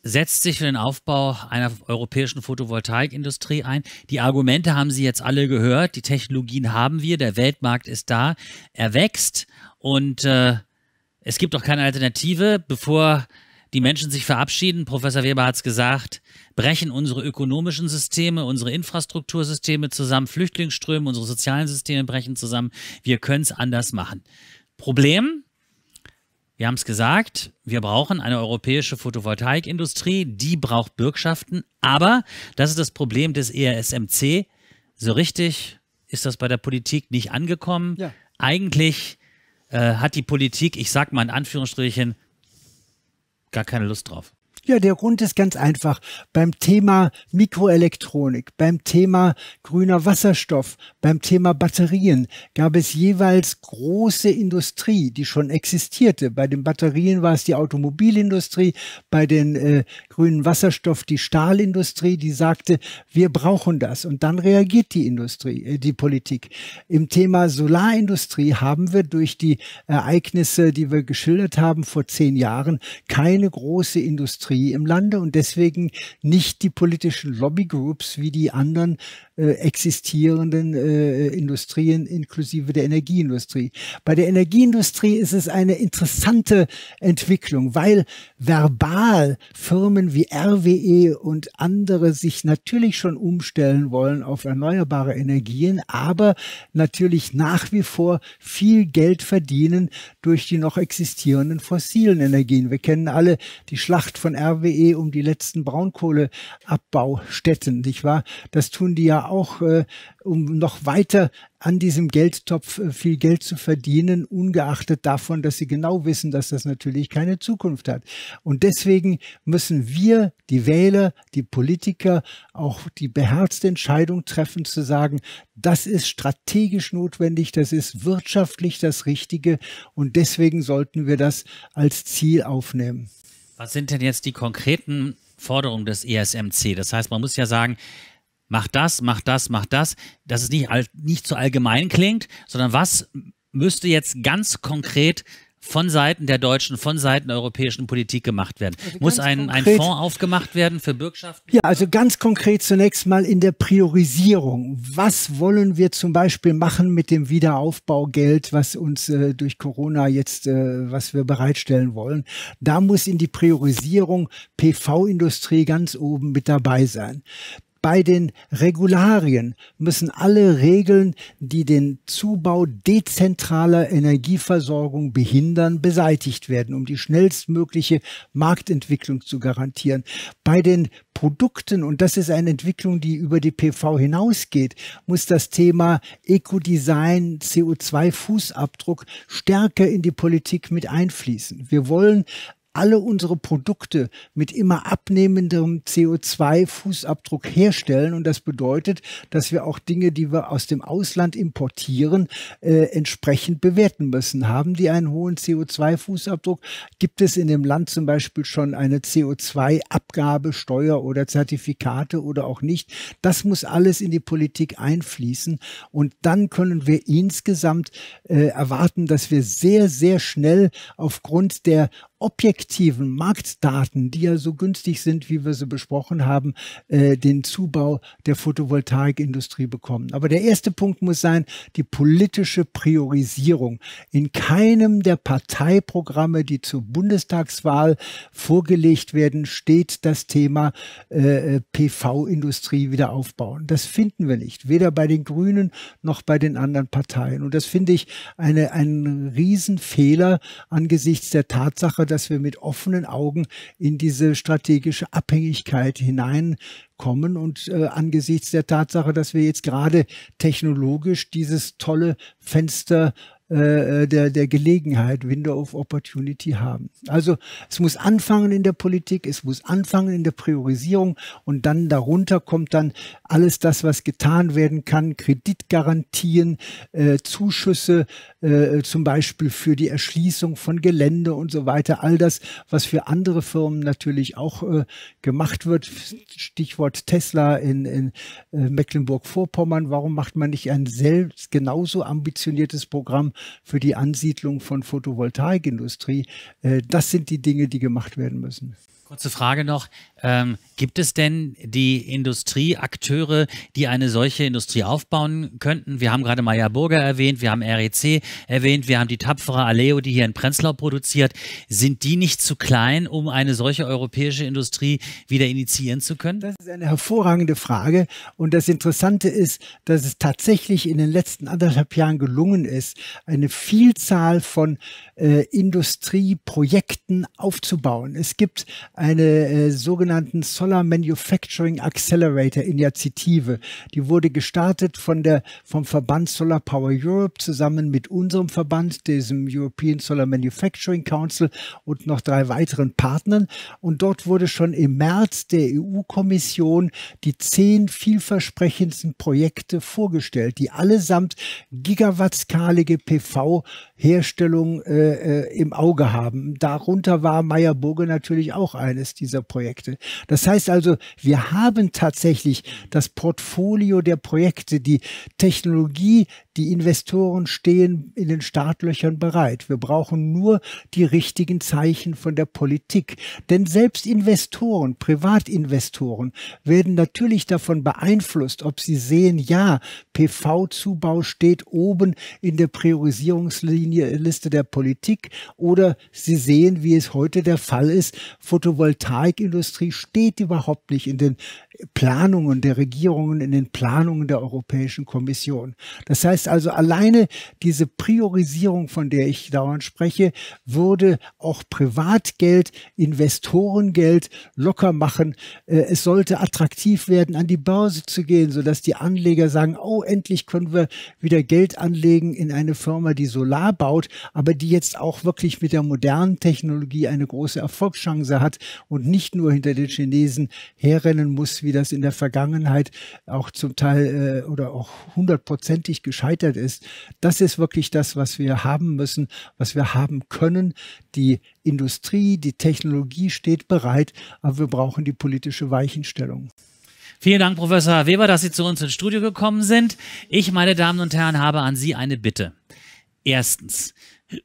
setzt sich für den Aufbau einer europäischen Photovoltaikindustrie ein. Die Argumente haben Sie jetzt alle gehört. Die Technologien haben wir. Der Weltmarkt ist da. Er wächst und es gibt auch keine Alternative, bevor die Menschen sich verabschieden. Professor Weber hat es gesagt, brechen unsere ökonomischen Systeme, unsere Infrastruktursysteme zusammen, Flüchtlingsströme, unsere sozialen Systeme brechen zusammen. Wir können es anders machen. Problem, wir haben es gesagt, wir brauchen eine europäische Photovoltaikindustrie, die braucht Bürgschaften, aber das ist das Problem des ESMC. So richtig ist das bei der Politik nicht angekommen. Ja. Eigentlich hat die Politik, ich sag mal in Anführungsstrichen, gar keine Lust drauf. Ja, der Grund ist ganz einfach. Beim Thema Mikroelektronik, beim Thema grüner Wasserstoff, beim Thema Batterien gab es jeweils große Industrie, die schon existierte. Bei den Batterien war es die Automobilindustrie, bei den grünen Wasserstoff die Stahlindustrie, die sagte, wir brauchen das. Und dann reagiert die Industrie, die Politik. Im Thema Solarindustrie haben wir durch die Ereignisse, die wir geschildert haben vor 10 Jahren, keine große Industrie im Lande und deswegen nicht die politischen Lobbygroups wie die anderen existierenden Industrien inklusive der Energieindustrie. Bei der Energieindustrie ist es eine interessante Entwicklung, weil verbal Firmen wie RWE und andere sich natürlich schon umstellen wollen auf erneuerbare Energien, aber natürlich nach wie vor viel Geld verdienen durch die noch existierenden fossilen Energien. Wir kennen alle die Schlacht von RWE um die letzten Braunkohleabbaustätten, nicht wahr? Das tun die ja auch, um noch weiter an diesem Geldtopf viel Geld zu verdienen, ungeachtet davon, dass sie genau wissen, dass das natürlich keine Zukunft hat. Und deswegen müssen wir, die Wähler, die Politiker, auch die beherzte Entscheidung treffen, zu sagen, das ist strategisch notwendig, das ist wirtschaftlich das Richtige und deswegen sollten wir das als Ziel aufnehmen. Was sind denn jetzt die konkreten Forderungen des ESMC? Das heißt, man muss ja sagen, mach das, mach das, mach das, dass es nicht so allgemein klingt, sondern was müsste jetzt ganz konkret von Seiten der deutschen, von Seiten der europäischen Politik gemacht werden? Also muss ein Fonds aufgemacht werden für Bürgschaften? Ja, also ganz konkret zunächst mal in der Priorisierung. Was wollen wir zum Beispiel machen mit dem Wiederaufbaugeld, was uns durch Corona jetzt, was wir bereitstellen wollen? Da muss in die Priorisierung PV-Industrie ganz oben mit dabei sein. Bei den Regularien müssen alle Regeln, die den Zubau dezentraler Energieversorgung behindern, beseitigt werden, um die schnellstmögliche Marktentwicklung zu garantieren. Bei den Produkten, und das ist eine Entwicklung, die über die PV hinausgeht, muss das Thema Ecodesign, CO2-Fußabdruck stärker in die Politik mit einfließen. Wir wollen alle unsere Produkte mit immer abnehmendem CO2-Fußabdruck herstellen. Und das bedeutet, dass wir auch Dinge, die wir aus dem Ausland importieren, entsprechend bewerten müssen. Haben die einen hohen CO2-Fußabdruck? Gibt es in dem Land zum Beispiel schon eine CO2-Abgabe, Steuer oder Zertifikate oder auch nicht? Das muss alles in die Politik einfließen. Und dann können wir insgesamt erwarten, dass wir sehr, sehr schnell aufgrund der objektiven Marktdaten, die ja so günstig sind, wie wir sie besprochen haben, den Zubau der Photovoltaikindustrie bekommen. Aber der erste Punkt muss sein, die politische Priorisierung. In keinem der Parteiprogramme, die zur Bundestagswahl vorgelegt werden, steht das Thema PV-Industrie wieder aufbauen. Das finden wir nicht, weder bei den Grünen noch bei den anderen Parteien. Und das finde ich einen Riesenfehler angesichts der Tatsache, dass wir mit offenen Augen in diese strategische Abhängigkeit hineinkommen und angesichts der Tatsache, dass wir jetzt gerade technologisch dieses tolle Fenster der Gelegenheit, Window of Opportunity haben. Also es muss anfangen in der Politik, es muss anfangen in der Priorisierung und dann darunter kommt dann alles das, was getan werden kann, Kreditgarantien, Zuschüsse, zum Beispiel für die Erschließung von Gelände und so weiter. All das, was für andere Firmen natürlich auch gemacht wird. Stichwort Tesla in Mecklenburg-Vorpommern. Warum macht man nicht ein selbst genauso ambitioniertes Programm für die Ansiedlung von Photovoltaikindustrie? Das sind die Dinge, die gemacht werden müssen. Kurze Frage noch. Gibt es denn die Industrieakteure, die eine solche Industrie aufbauen könnten? Wir haben gerade Meyer Burger erwähnt, wir haben REC erwähnt, wir haben die tapfere Aleo, die hier in Prenzlau produziert. Sind die nicht zu klein, um eine solche europäische Industrie wieder initiieren zu können? Das ist eine hervorragende Frage. Und das Interessante ist, dass es tatsächlich in den letzten 1,5 Jahren gelungen ist, eine Vielzahl von Industrieprojekten aufzubauen. Es gibt eine sogenannte sogenannten Solar Manufacturing Accelerator Initiative. Die wurde gestartet vom Verband Solar Power Europe zusammen mit unserem Verband, diesem European Solar Manufacturing Council und noch 3 weiteren Partnern. Und dort wurde schon im März der EU-Kommission die 10 vielversprechendsten Projekte vorgestellt, die allesamt gigawattskalige PV-Herstellung im Auge haben. Darunter war Meyer Burger natürlich auch eines dieser Projekte. Das heißt also, wir haben tatsächlich das Portfolio der Projekte, die Technologie, die Investoren stehen in den Startlöchern bereit. Wir brauchen nur die richtigen Zeichen von der Politik. Denn selbst Investoren, Privatinvestoren werden natürlich davon beeinflusst, ob sie sehen, ja, PV-Zubau steht oben in der Priorisierungsliste der Politik, oder sie sehen, wie es heute der Fall ist, Photovoltaikindustrie steht überhaupt nicht in den Planungen der Regierungen, in den Planungen der Europäischen Kommission. Das heißt also, alleine diese Priorisierung, von der ich dauernd spreche, würde auch Privatgeld, Investorengeld locker machen. Es sollte attraktiv werden, an die Börse zu gehen, sodass die Anleger sagen, oh, endlich können wir wieder Geld anlegen in eine Firma, die Solar baut, aber die jetzt auch wirklich mit der modernen Technologie eine große Erfolgschance hat und nicht nur hinter den Chinesen herrennen muss, wie das in der Vergangenheit auch zum Teil oder auch 100%ig gescheitert ist. Das ist wirklich das, was wir haben müssen, was wir haben können. Die Industrie, die Technologie steht bereit, aber wir brauchen die politische Weichenstellung. Vielen Dank, Professor Weber, dass Sie zu uns ins Studio gekommen sind. Ich, meine Damen und Herren, habe an Sie eine Bitte. Erstens,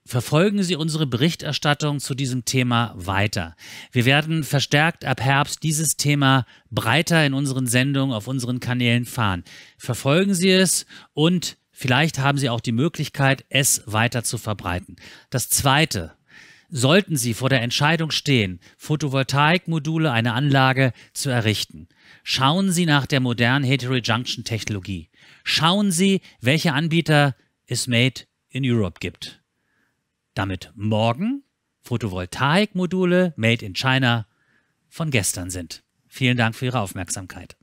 verfolgen Sie unsere Berichterstattung zu diesem Thema weiter. Wir werden verstärkt ab Herbst dieses Thema breiter in unseren Sendungen auf unseren Kanälen fahren. Verfolgen Sie es und vielleicht haben Sie auch die Möglichkeit, es weiter zu verbreiten. Das Zweite, sollten Sie vor der Entscheidung stehen, Photovoltaikmodule, eine Anlage zu errichten, schauen Sie nach der modernen Heterojunction-Technologie. Schauen Sie, welche Anbieter es Made in Europe gibt. Damit morgen Photovoltaikmodule Made in China von gestern sind. Vielen Dank für Ihre Aufmerksamkeit.